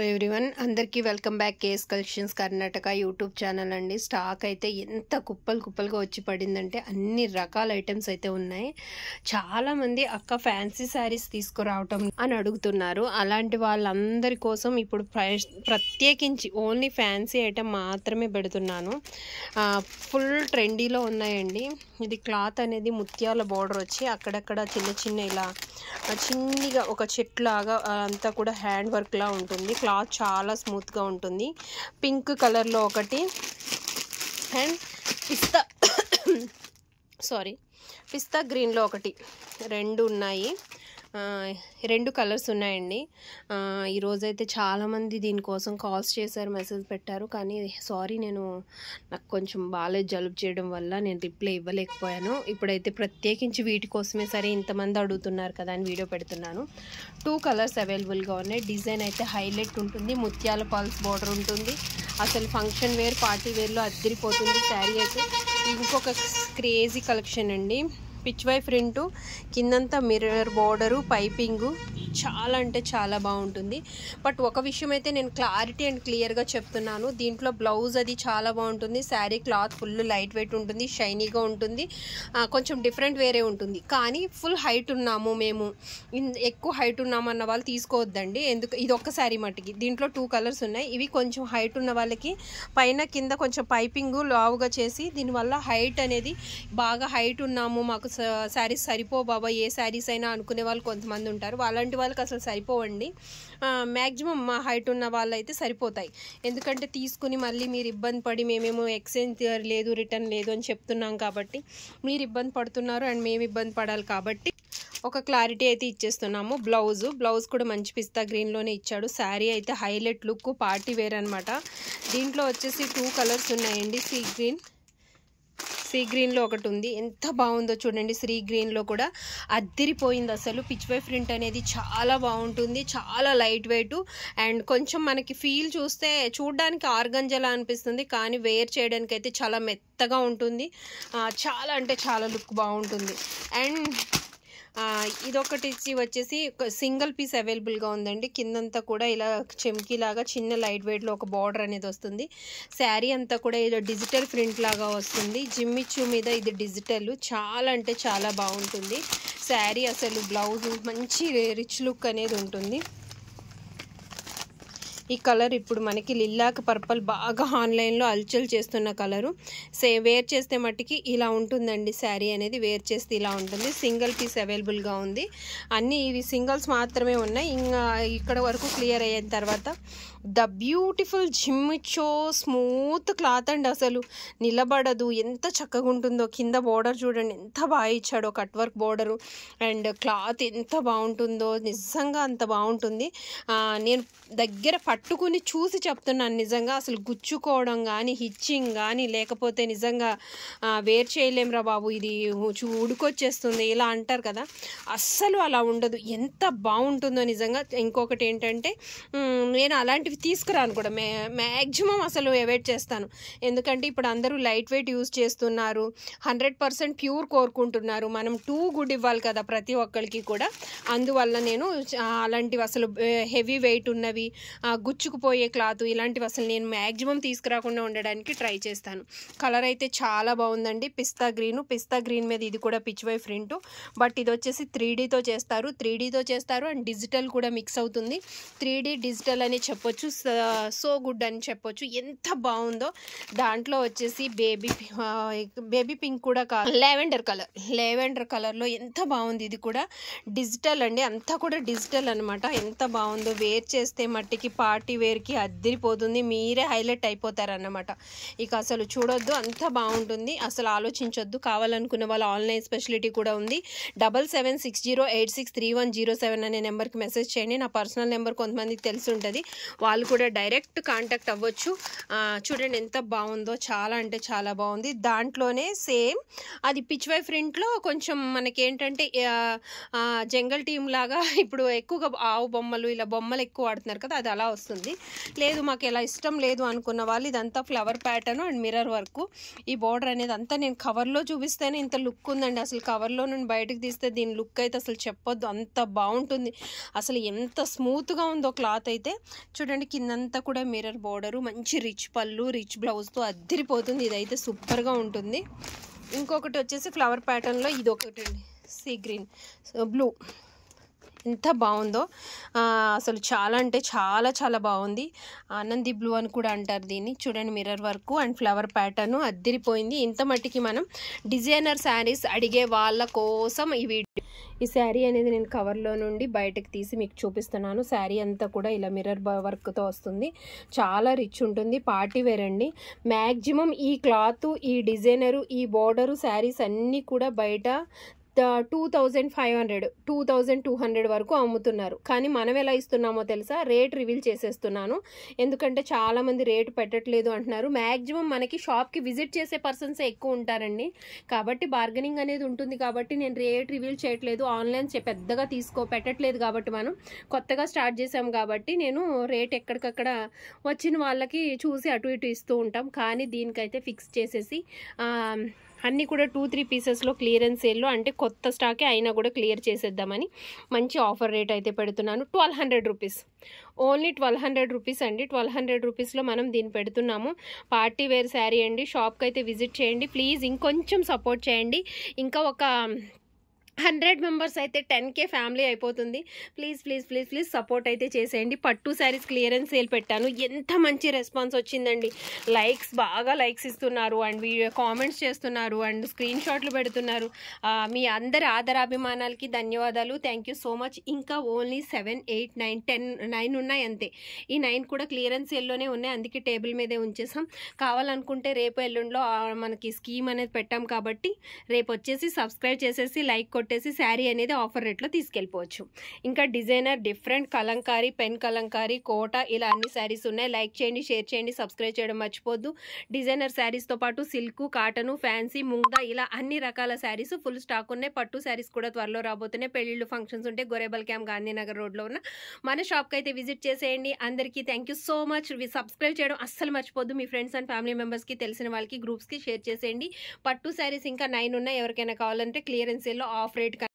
Everyone అందరికీ welcome back KS collections Karnataka YouTube channel అండి. Stock అయితే ఎంత కుప్పలుగా వచ్చి పడిందంటే అన్ని రకాల ఐటమ్స్ అయితే ఉన్నాయి. చాలామంది అక్క ఫ్యాన్సీ శారీస్ తీసుకురావటం అని అడుగుతున్నారు. అలాంటి వాళ్ళందరి కోసం ఇప్పుడు ప్రత్యేకించి ఓన్లీ ఫ్యాన్సీ ఐటమ్ మాత్రమే పెడుతున్నాను. ఫుల్ ట్రెండీలో ఉన్నాయండి. ఇది క్లాత్ అనేది ముత్యాల బార్డర్ వచ్చి అక్కడక్కడ చిన్న ఇలా చిన్నగా ఒక చెట్లాగా అంతా కూడా హ్యాండ్ వర్క్లా ఉంటుంది. క్లాత్ చాలా స్మూత్గా ఉంటుంది. పింక్ కలర్లో ఒకటి అండ్ పిస్తా గ్రీన్లో ఒకటి రెండు ఉన్నాయి. రెండు కలర్స్ ఉన్నాయండి. ఈరోజైతే చాలామంది దీనికోసం కాల్స్ చేశారు, మెసేజ్ పెట్టారు. కానీ సారీ, నాకు కొంచెం బాగాలేదు, జలుబు చేయడం వల్ల నేను రిప్లై ఇవ్వలేకపోయాను. ఇప్పుడైతే ప్రత్యేకించి వీటి కోసమే సరే ఇంతమంది అడుగుతున్నారు కదా అని వీడియో పెడుతున్నాను. 2 కలర్స్ అవైలబుల్గా ఉన్నాయి. డిజైన్ అయితే హైలైట్ ఉంటుంది. ముత్యాల పల్స్ బార్డర్ ఉంటుంది. అసలు ఫంక్షన్ వేర్, పార్టీ వేర్లో అద్దరిపోతుంది శారీ అయితే. ఇంకొక క్రేజీ కలెక్షన్ అండి. పిచ్ వై ప్రింటు, కిందంతా మిర్రర్ బోర్డరు, పైపింగు, చాలా అంటే చాలా బాగుంటుంది. బట్ ఒక విషయం అయితే నేను క్లారిటీ అండ్ క్లియర్గా చెప్తున్నాను. దీంట్లో బ్లౌజ్ అది చాలా బాగుంటుంది. Sari cloth full light weight ఉంటుంది, షైనీగా ఉంటుంది, కొంచెం డిఫరెంట్ వేరే ఉంటుంది. కానీ ఫుల్ హైట్ ఉన్నాము, మేము ఎక్కువ హైట్ ఉన్నాము అన్న వాళ్ళు తీసుకోవద్దండి. ఇది ఒక్క శారీ మట్టుకి. దీంట్లో 2 కలర్స్ ఉన్నాయి. ఇవి కొంచెం హైట్ ఉన్న వాళ్ళకి పైన కింద కొంచెం పైపింగు లావుగా చేసి, దీనివల్ల హైట్ అనేది బాగా హైట్ ఉన్నాము, మాకు శారీస్ సరిపో బాబా, ఏ శారీస్ అయినా అనుకునే వాళ్ళు కొంతమంది ఉంటారు. అలాంటి వాళ్ళకి అసలు సరిపోవండి. మ్యాక్సిమం మా హైట్ ఉన్న వాళ్ళు అయితే సరిపోతాయి. ఎందుకంటే తీసుకుని మళ్ళీ మీరు ఇబ్బంది పడి మేమేమో ఎక్స్చేంజ్ లేదు, రిటర్న్ లేదు అని చెప్తున్నాం కాబట్టి మీరు ఇబ్బంది పడుతున్నారు అండ్ మేము ఇబ్బంది పడాలి కాబట్టి ఒక క్లారిటీ అయితే ఇచ్చేస్తున్నాము. బ్లౌజ్ కూడా మంచి పిస్తా గ్రీన్లోనే ఇచ్చాడు. శారీ అయితే హైలైట్ లుక్, పార్టీ వేర్ అనమాట. దీంట్లో వచ్చేసి 2 కలర్స్ ఉన్నాయండి. సీ గ్రీన్లో ఒకటి ఉంది. ఎంత బాగుందో చూడండి. సీ గ్రీన్లో కూడా అద్దిరిపోయింది అసలు. పిచ్ వై ప్రింట్ అనేది చాలా బాగుంటుంది, చాలా లైట్ వెయిట్ అండ్ కొంచెం మనకి ఫీల్ చూస్తే చూడడానికి ఆర్గంజలా అనిపిస్తుంది, కానీ వేర్ చేయడానికి అయితే చాలా మెత్తగా ఉంటుంది. చాలా అంటే చాలా లుక్ బాగుంటుంది. అండ్ ఇదొకటి వచ్చేసి సింగిల్ పీస్ అవైలబుల్గా ఉందండి. కిందంతా కూడా ఇలా చెమ్కీలాగా చిన్న లైట్ వెయిట్లో ఒక బార్డర్ అనేది వస్తుంది. శారీ అంతా కూడా ఇలా డిజిటల్ ప్రింట్ లాగా వస్తుంది. జిమ్మిచూ మీద ఇది డిజిటల్, చాలా అంటే చాలా బాగుంటుంది శారీ. అసలు బ్లౌజ్ మంచి రిచ్ లుక్ అనేది ఉంటుంది. ఈ కలర్ ఇప్పుడు మనకి లిల్లాక్ పర్పల్ బాగా ఆన్లైన్లో అల్చల్ చేస్తున్న కలరు. వేర్ చేస్తే మట్టికి ఇలా ఉంటుందండి. శారీ అనేది వేర్ చేస్తే ఇలా ఉంటుంది. సింగిల్ పీస్ అవైలబుల్గా ఉంది. అన్నీ ఇవి సింగిల్స్ మాత్రమే ఉన్నాయి. ఇంకా ఇక్కడ వరకు క్లియర్ అయిన తర్వాత ద బ్యూటిఫుల్ జిమ్మిచో స్మూత్ క్లాత్ అండి. అసలు నిలబడదు, ఎంత చక్కగా ఉంటుందో. కింద బోర్డర్ చూడండి ఎంత బాగా ఇచ్చాడో, cut work border and cloth ఎంత బాగుంటుందో, నిజంగా అంత బాగుంటుంది. నేను దగ్గర పట్టుకుని చూసి చెప్తున్నాను. నిజంగా అసలు గుచ్చుకోవడం కానీ, హిచ్చింగ్ కానీ, లేకపోతే నిజంగా వేర్ చేయలేంరా బాబు, ఇది ఉడుకొచ్చేస్తుంది ఇలా అంటారు కదా, అస్సలు అలా ఉండదు. ఎంత బాగుంటుందో నిజంగా. ఇంకొకటి ఏంటంటే, నేను అలాంటివి తీసుకురాను కూడా, మ్యాక్సిమం అసలు అవాయిడ్ చేస్తాను. ఎందుకంటే ఇప్పుడు అందరూ లైట్ వెయిట్ యూజ్ చేస్తున్నారు, 100% ప్యూర్ కోరుకుంటున్నారు. మనం టూ గుడ్ ఇవ్వాలి కదా ప్రతి ఒక్కరికి కూడా. అందువల్ల నేను అలాంటివి అసలు హెవీ వెయిట్ ఉన్నవి, గుచ్చుకుపోయే క్లాత్, ఇలాంటివి అసలు నేను మ్యాక్సిమం తీసుకురాకుండా ఉండడానికి ట్రై చేస్తాను. కలర్ అయితే చాలా బాగుందండి. పిస్తా గ్రీన్ మీద ఇది కూడా పిచ్ వై ప్రింట్. బట్ ఇది వచ్చేసి 3Dతో చేస్తారు అండ్ డిజిటల్ కూడా మిక్స్ అవుతుంది. 3D డిజిటల్ అని చెప్పొచ్చు, సో గుడ్ అని చెప్పొచ్చు. ఎంత బాగుందో. దాంట్లో వచ్చేసి బేబీ పింక్ కూడా లెవెండర్ కలర్లో ఎంత బాగుంది. ఇది కూడా డిజిటల్ అండి, అంతా కూడా డిజిటల్ అనమాట. ఎంత బాగుందో. వేర్ చేస్తే మట్టికి పార్టీ వేర్కి అద్దరిపోతుంది, మీరే హైలైట్ అయిపోతారన్నమాట. ఇక అసలు చూడొద్దు, అంత బాగుంటుంది. అసలు ఆలోచించొద్దు. కావాలనుకున్న వాళ్ళ ఆన్లైన్ స్పెషాలిటీ కూడా ఉంది. 7760863107 అనే నెంబర్కి మెసేజ్ చేయండి. నా పర్సనల్ నెంబర్ కొంతమందికి తెలిసి ఉంటుంది, వాళ్ళు కూడా డైరెక్ట్ కాంటాక్ట్ అవ్వచ్చు. చూడండి ఎంత బాగుందో, చాలా అంటే చాలా బాగుంది. దాంట్లోనే సేమ్ అది పిచ్ వై ప్రింట్లో కొంచెం మనకేంటంటే జంగల్ టీమ్ లాగా ఇప్పుడు ఎక్కువగా ఆవు బొమ్మలు ఇలా బొమ్మలు ఎక్కువ వాడుతున్నారు కదా, అది అలా వస్తుంది. లేదు మాకు ఇలా ఇష్టం లేదు అనుకున్న వాళ్ళు ఇదంతా flower pattern and mirror work. ఈ బోర్డర్ అనేది అంతా నేను కవర్లో చూపిస్తేనే ఇంత లుక్ ఉందండి. అసలు కవర్లో నుండి బయటకు తీస్తే దీని లుక్ అయితే అసలు చెప్పొద్దు, అంత బాగుంటుంది. అసలు ఎంత స్మూత్గా ఉందో క్లాత్ అయితే. చూడండి కిందంతా కూడా మిర్రర్ బోర్డరు, మంచి రిచ్ పళ్ళు, రిచ్ బ్లౌజ్తో అద్దిరిపోతుంది. ఇదైతే సూపర్గా ఉంటుంది. ఇంకొకటి వచ్చేసి ఫ్లవర్ ప్యాటర్న్లో ఇది ఒకటి అండి, సీ గ్రీన్ బ్లూ, ఎంత బాగుందో అసలు చాలా అంటే చాలా చాలా బాగుంది. ఆనంది బ్లూ అని కూడా అంటారు దీన్ని. చూడండి mirror work and flower pattern అద్దిరిపోయింది. ఇంత మట్టికి మనం డిజైనర్ శారీస్ అడిగే వాళ్ళ కోసం ఈ శారీ అనేది నేను కవర్లో నుండి బయటకు తీసి మీకు చూపిస్తున్నాను. శారీ అంతా కూడా ఇలా మిర్రర్ వర్క్తో వస్తుంది. చాలా రిచ్ ఉంటుంది, పార్టీ వేర్ అండి. మ్యాక్సిమం ఈ క్లాత్, ఈ డిజైనరు, ఈ బోర్డరు శారీస్ అన్నీ కూడా బయట 2500, 2200 వరకు అమ్ముతున్నారు. కానీ మనం ఎలా ఇస్తున్నామో తెలుసా? రేట్ రివీల్ చేసేస్తున్నాను, ఎందుకంటే చాలామంది రేటు పెట్టట్లేదు అంటున్నారు. మ్యాక్సిమం మనకి షాప్కి విజిట్ చేసే పర్సన్సే ఎక్కువ ఉంటారండి, కాబట్టి బార్గెనింగ్ అనేది ఉంటుంది. కాబట్టి నేను రేట్ రివీల్ చేయట్లేదు, ఆన్లైన్ పెద్దగా పెట్టట్లేదు. కాబట్టి మనం కొత్తగా స్టార్ట్ చేసాం కాబట్టి నేను రేట్ ఎక్కడికక్కడ వచ్చిన వాళ్ళకి చూసి అటు ఇటు ఇస్తూ ఉంటాం. కానీ దీనికైతే ఫిక్స్ చేసేసి అన్నీ కూడా 2-3 పీసెస్లో క్లియరెన్స్ సేల్లో, అంటే కొత్త స్టాకే అయినా కూడా క్లియర్ చేసేద్దామని మంచి ఆఫర్ రేట్ అయితే పెడుతున్నాను. 1200 రూపీస్, ఓన్లీ 1200 రూపీస్ అండి. 1200 రూపీస్లో మనం దీన్ని పెడుతున్నాము. పార్టీ వేర్ శారీ అండి. షాప్కి అయితే విజిట్ చేయండి ప్లీజ్. ఇంకొంచెం సపోర్ట్ చేయండి. ఇంకా ఒక 100 మెంబర్స్ అయితే 10K ఫ్యామిలీ అయిపోతుంది. Please please please please support అయితే చేసేయండి. పట్టు శారీస్ క్లియరెన్స్ సేల్ పెట్టాను, ఎంత మంచి రెస్పాన్స్ వచ్చిందండి. బాగా లైక్స్ ఇస్తున్నారు అండ్ కామెంట్స్ చేస్తున్నారు అండ్ స్క్రీన్ షాట్లు పెడుతున్నారు. మీ అందరి ఆదరాభిమానాలకి ధన్యవాదాలు. Thank you so much. ఇంకా ఓన్లీ 7, 8, 9, 10, 9 ఉన్నాయి అంతే. ఈ 9 కూడా క్లియరెన్స్ సేల్లోనే ఉన్నాయి, అందుకే టేబుల్ మీదే ఉంచేసాం. కావాలనుకుంటే రేపు ఎల్లుండిలో మనకి స్కీమ్ అనేది పెట్టాం కాబట్టి రేపు వచ్చేసి సబ్స్క్రైబ్ చేసేసి లైక్ కొట్టేసి శారీ అనేది ఆఫర్ రేట్లో తీసుకెళ్ళిపోవచ్చు. ఇంకా designer, different Kalamkari, pen Kalamkari, Kota, ఇలా అన్ని శారీస్ ఉన్నాయి. లైక్ చేయండి, షేర్ చేయండి, సబ్స్క్రైబ్ చేయడం మర్చిపోద్దు. డిజైనర్ శారీస్తో పాటు సిల్క్, కాటను, ఫ్యాన్సీ, ముంగా, ఇలా అన్ని రకాల శారీస్ ఫుల్ స్టాక్ ఉన్నాయి. పట్టు శారీస్ కూడా త్వరలో రాబోతున్నాయి. పెళ్ళిళ్ళు, ఫంక్షన్స్ ఉంటే గొరేబల్ క్యాంప్ గాంధీనగర్ రోడ్లో ఉన్న మన షాప్కి అయితే విజిట్ చేసేయండి. అందరికీ thank you so much. Subscribe చేయడం అస్సలు మర్చిపోద్దు. మీ ఫ్రెండ్స్ అండ్ ఫ్యామిలీ మెంబర్స్కి, తెలిసిన వాళ్ళకి, గ్రూప్స్కి షేర్ చేసేయండి. పట్టు శారీస్ ఇంకా 9 ఉన్నాయి. ఎవరికైనా కావాలంటే క్లియరెన్స్ సేల్లో ఆఫ్ రేట్